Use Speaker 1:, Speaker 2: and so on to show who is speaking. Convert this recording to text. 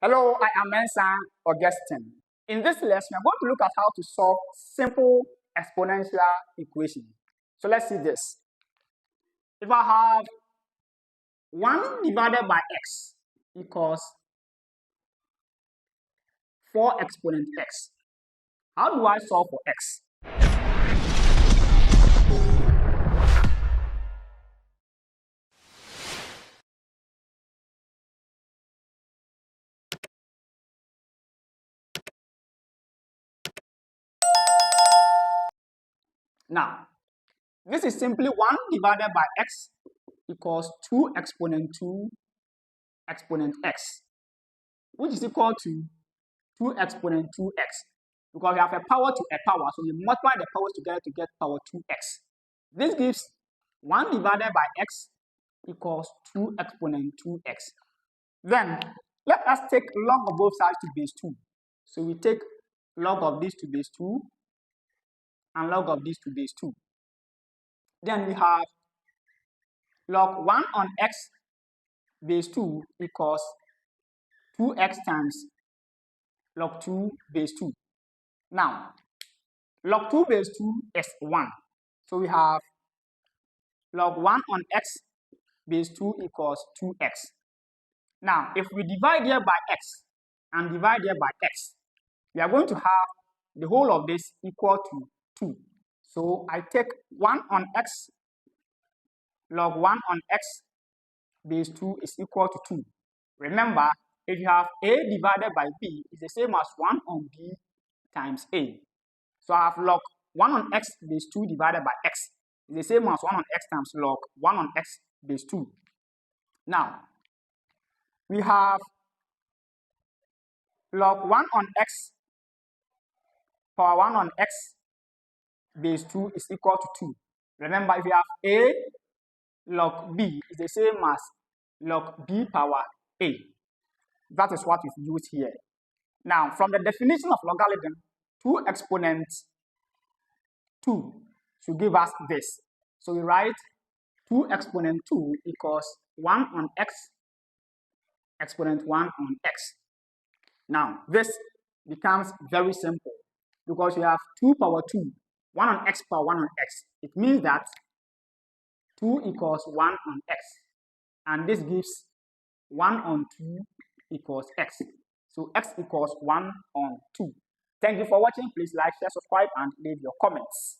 Speaker 1: Hello, I am Mensa Augustine. In this lesson, we are going to look at how to solve simple exponential equation. So let's see this. If I have 1 divided by x equals 4 exponent x, how do I solve for x? Now, this is simply 1 divided by x equals 2 exponent 2 exponent x, which is equal to 2 exponent 2x. Because we have a power to a power, so we multiply the powers together to get power 2x. This gives 1 divided by x equals 2 exponent 2x. Then, let us take log of both sides to base 2. So we take log of this to base 2 and log of this to base 2. Then we have log 1 on x base 2 equals 2x times log 2 base 2. Now, log 2 base 2 is 1. So we have log 1 on x base 2 equals 2x. Now, if we divide here by x and divide here by x, we are going to have the whole of this equal to 2. So I take 1 on x, log 1 on x base 2 is equal to 2. Remember, if you have a divided by b, it's the same as 1 on b times a. So I have log 1 on x base 2 divided by x. It's the same as 1 on x times log 1 on x base 2. Now, we have log 1 on x power 1 on x base 2 is equal to 2. Remember, if you have a log b is the same as log b power a. That is what we've used here. Now, from the definition of logarithm, 2 exponents 2 should give us this. So we write 2 exponent 2 equals 1 on x exponent 1 on x. Now, this becomes very simple because you have 2 power 2, 1 on x power 1 on x. It means that 2 equals 1 on x. And this gives 1 on 2 equals x. So x equals 1 on 2. Thank you for watching. Please like, share, subscribe, and leave your comments.